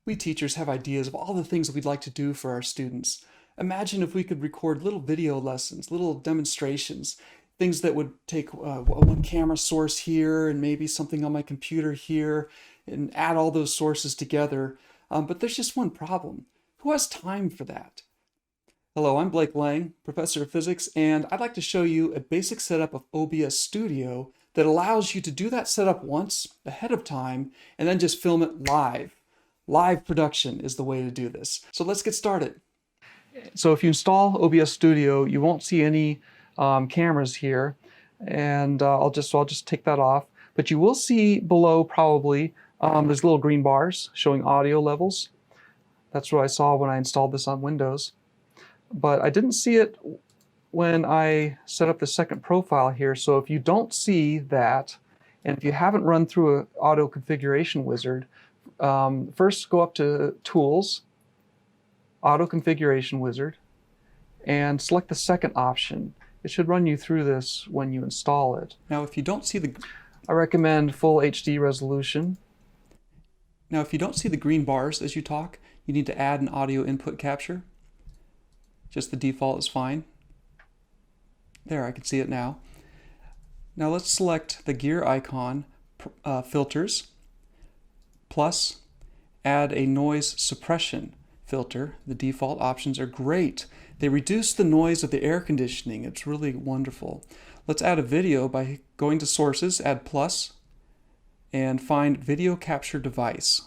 We teachers have ideas of all the things that we'd like to do for our students. Imagine if we could record little video lessons, little demonstrations, things that would take one camera source here and maybe something on my computer here and add all those sources together. But there's just one problem. Who has time for that? Hello, I'm Blake Lang, Professor of Physics, and I'd like to show you a basic setup of OBS Studio that allows you to do that setup once ahead of time and then just film it live. Live production is the way to do this. So let's get started. So if you install OBS Studio, you won't see any cameras here, and I'll just take that off. But you will see below probably there's little green bars showing audio levels. That's what I saw when I installed this on Windows. But I didn't see it when I set up the second profile here. So if you don't see that, and if you haven't run through an auto configuration wizard, first go up to Tools, Auto Configuration Wizard, and select the second option. It should run you through this when you install it. Now if you don't see I recommend full HD resolution. Now if you don't see the green bars as you talk, you need to add an audio input capture. Just the default is fine. There, I can see it now. Now let's select the gear icon, filters, plus add a noise suppression filter. The default options are great. They reduce the noise of the air conditioning. It's really wonderful. Let's add a video by going to Sources, add plus, and find Video Capture Device.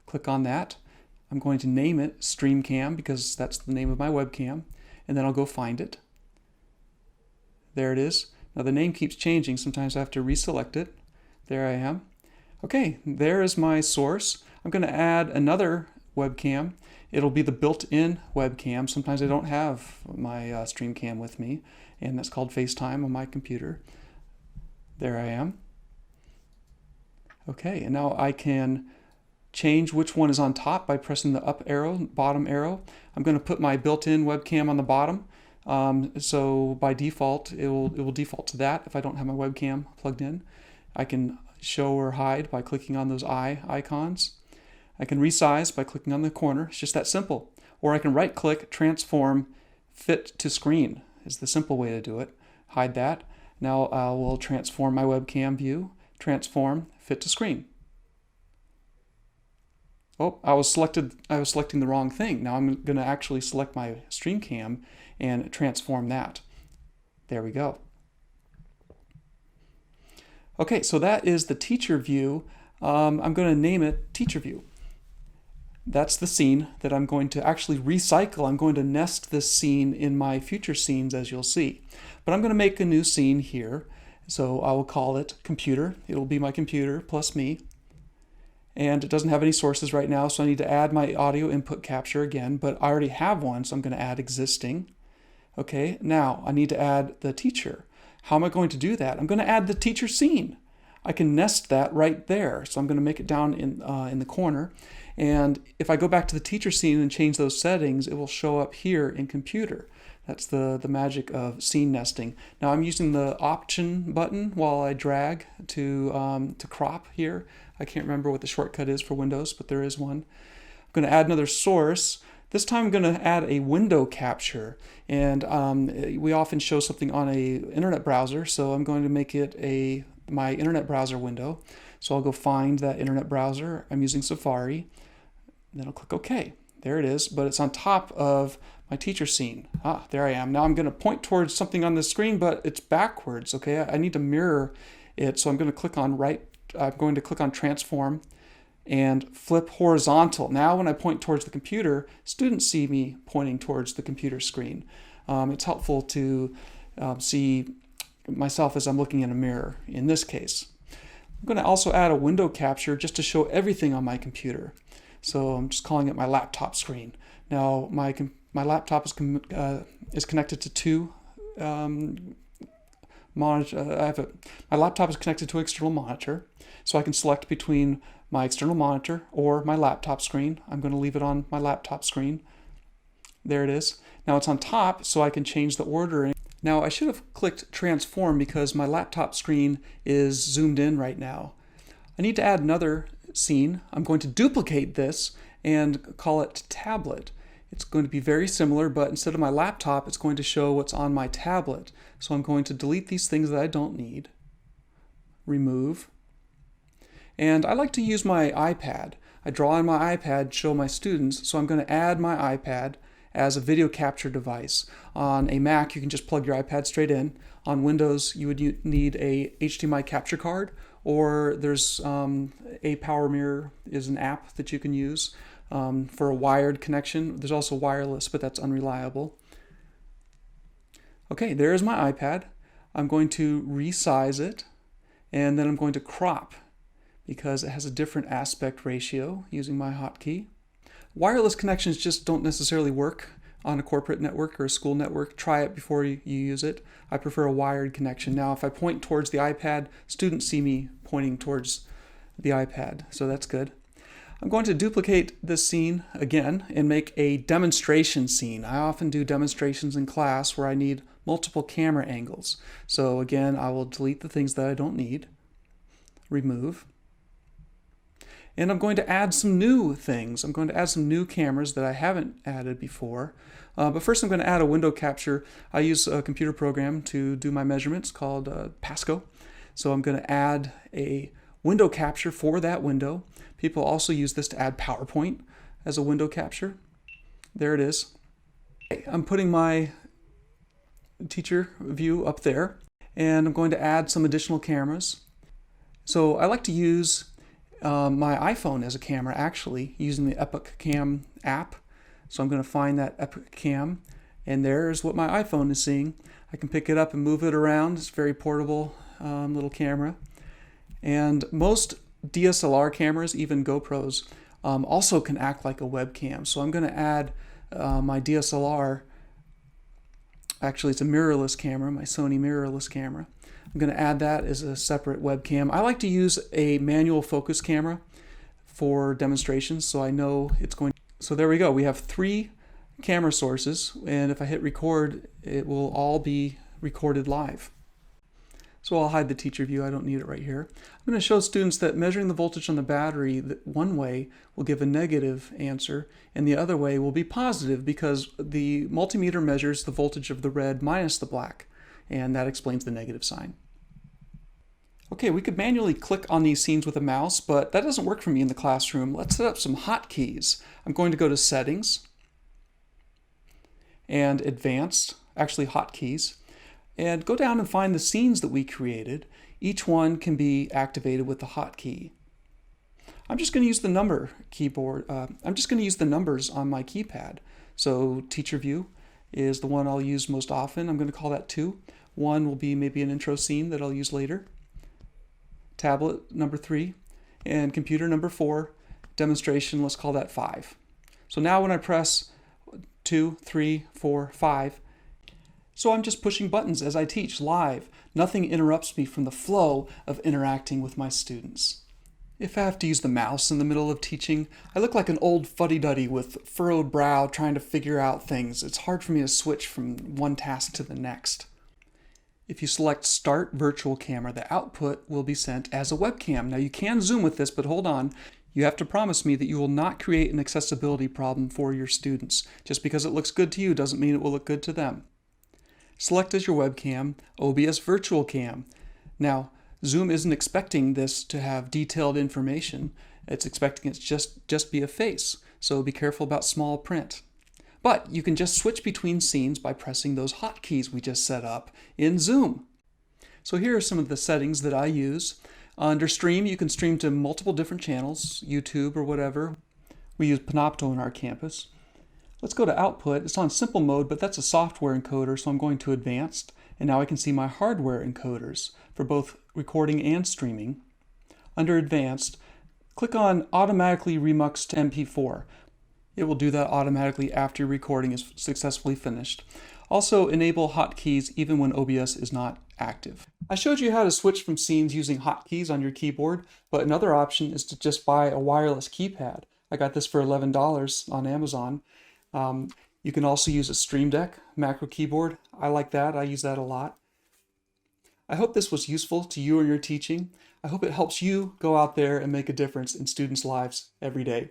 Click on that. I'm going to name it StreamCam because that's the name of my webcam, and then I'll go find it. There it is. Now the name keeps changing. Sometimes I have to reselect it. There I am. Okay, there is my source. I'm going to add another webcam. It'll be the built-in webcam. Sometimes I don't have my StreamCam with me, and that's called FaceTime on my computer. There I am. Okay, and now I can change which one is on top by pressing the up arrow, bottom arrow. I'm going to put my built-in webcam on the bottom. So by default, it will default to that if I don't have my webcam plugged in. I can show or hide by clicking on those eye icons. I can resize by clicking on the corner. It's just that simple. Or I can right-click, transform, fit to screen is the simple way to do it. Hide that. Now I will transform my webcam view, transform, fit to screen. Oh, I was selecting the wrong thing. Now I'm going to actually select my StreamCam and transform that. There we go. Okay, so that is the teacher view. I'm going to name it Teacher View. That's the scene that I'm going to actually recycle. I'm going to nest this scene in my future scenes, as you'll see. But I'm going to make a new scene here. So I will call it Computer. It will be my computer plus me. And it doesn't have any sources right now, so I need to add my audio input capture again, but I already have one, so I'm going to add existing. Okay, now I need to add the teacher. How am I going to do that? I'm going to add the teacher scene. I can nest that right there, so I'm going to make it down in the corner. And if I go back to the teacher scene and change those settings, it will show up here in Computer. That's the magic of scene nesting. Now I'm using the Option button while I drag to crop here. I can't remember what the shortcut is for Windows, but there is one. I'm going to add another source. This time I'm going to add a window capture. And we often show something on an internet browser, so I'm going to make it my internet browser window. So I'll go find that internet browser. I'm using Safari. And then I'll click OK. There it is, but it's on top of my teacher scene. There I am. Now I'm going to point towards something on the screen, but it's backwards. Okay, I need to mirror it, so I'm going to click on Transform and flip horizontal. Now when I point towards the computer, students see me pointing towards the computer screen. It's helpful to see myself as I'm looking in a mirror in this case. I'm going to also add a window capture just to show everything on my computer. So I'm just calling it my laptop screen. Now my laptop is connected to two monitor. My laptop is connected to an external monitor, so I can select between my external monitor or my laptop screen. I'm going to leave it on my laptop screen. There it is. Now it's on top, so I can change the ordering. Now I should have clicked transform because my laptop screen is zoomed in right now. I need to add another scene. I'm going to duplicate this and call it tablet. It's going to be very similar, but instead of my laptop, it's going to show what's on my tablet. So I'm going to delete these things that I don't need, remove. And I like to use my iPad. I draw on my iPad, show my students, so I'm going to add my iPad as a video capture device. On a Mac, you can just plug your iPad straight in. On Windows, you would need a HDMI capture card, or there's a Power Mirror is an app that you can use for a wired connection. There's also wireless, but that's unreliable. Okay, there's my iPad. I'm going to resize it, and then I'm going to crop because it has a different aspect ratio using my hotkey. Wireless connections just don't necessarily work on a corporate network or a school network. Try it before you use it. I prefer a wired connection. Now, if I point towards the iPad, students see me pointing towards the iPad, so that's good. I'm going to duplicate this scene again and make a demonstration scene. I often do demonstrations in class where I need multiple camera angles. So again, I will delete the things that I don't need, remove. And I'm going to add some new things. I'm going to add some new cameras that I haven't added before. But first I'm going to add a window capture. I use a computer program to do my measurements called Pasco. So I'm going to add a window capture for that window. People also use this to add PowerPoint as a window capture. There it is. I'm putting my teacher view up there, and I'm going to add some additional cameras. So I like to use my iPhone as a camera, actually, using the Webcam app. So I'm going to find that Webcam, and there's what my iPhone is seeing. I can pick it up and move it around. It's a very portable little camera. And most DSLR cameras, even GoPros, also can act like a webcam. So I'm going to add my DSLR, actually it's a mirrorless camera, my Sony mirrorless camera. I'm going to add that as a separate webcam. I like to use a manual focus camera for demonstrations, so I know it's going to... So there we go. We have 3 camera sources, and if I hit record, it will all be recorded live. So I'll hide the teacher view. I don't need it right here. I'm going to show students that measuring the voltage on the battery one way will give a negative answer, and the other way will be positive because the multimeter measures the voltage of the red minus the black, and that explains the negative sign. Okay, we could manually click on these scenes with a mouse, but that doesn't work for me in the classroom. Let's set up some hotkeys. I'm going to go to Settings and Advanced, actually Hotkeys, and go down and find the scenes that we created. Each one can be activated with the hotkey. I'm just going to use the number keyboard. I'm just going to use the numbers on my keypad. So Teacher View is the one I'll use most often. I'm going to call that 2. 1 will be maybe an intro scene that I'll use later. Tablet number 3, and computer number 4. Demonstration, let's call that 5. So now when I press 2, 3, 4, 5, so I'm just pushing buttons as I teach live. Nothing interrupts me from the flow of interacting with my students. If I have to use the mouse in the middle of teaching, I look like an old fuddy-duddy with furrowed brow trying to figure out things. It's hard for me to switch from one task to the next. If you select Start Virtual Camera, the output will be sent as a webcam. Now you can zoom with this, but hold on. You have to promise me that you will not create an accessibility problem for your students. Just because it looks good to you doesn't mean it will look good to them. Select as your webcam OBS Virtual Cam. Now, Zoom isn't expecting this to have detailed information. It's expecting it to just be a face, so be careful about small print. But you can just switch between scenes by pressing those hotkeys we just set up in Zoom. So here are some of the settings that I use. Under Stream, you can stream to multiple different channels, YouTube or whatever. We use Panopto in our campus. Let's go to Output. It's on Simple Mode, but that's a software encoder, so I'm going to Advanced. And now I can see my hardware encoders for both recording and streaming. Under Advanced, click on Automatically Remux to MP4. It will do that automatically after your recording is successfully finished. Also, enable hotkeys even when OBS is not active. I showed you how to switch from scenes using hotkeys on your keyboard, but another option is to just buy a wireless keypad. I got this for $11 on Amazon. You can also use a Stream Deck macro keyboard. I like that. I use that a lot. I hope this was useful to you and your teaching. I hope it helps you go out there and make a difference in students' lives every day.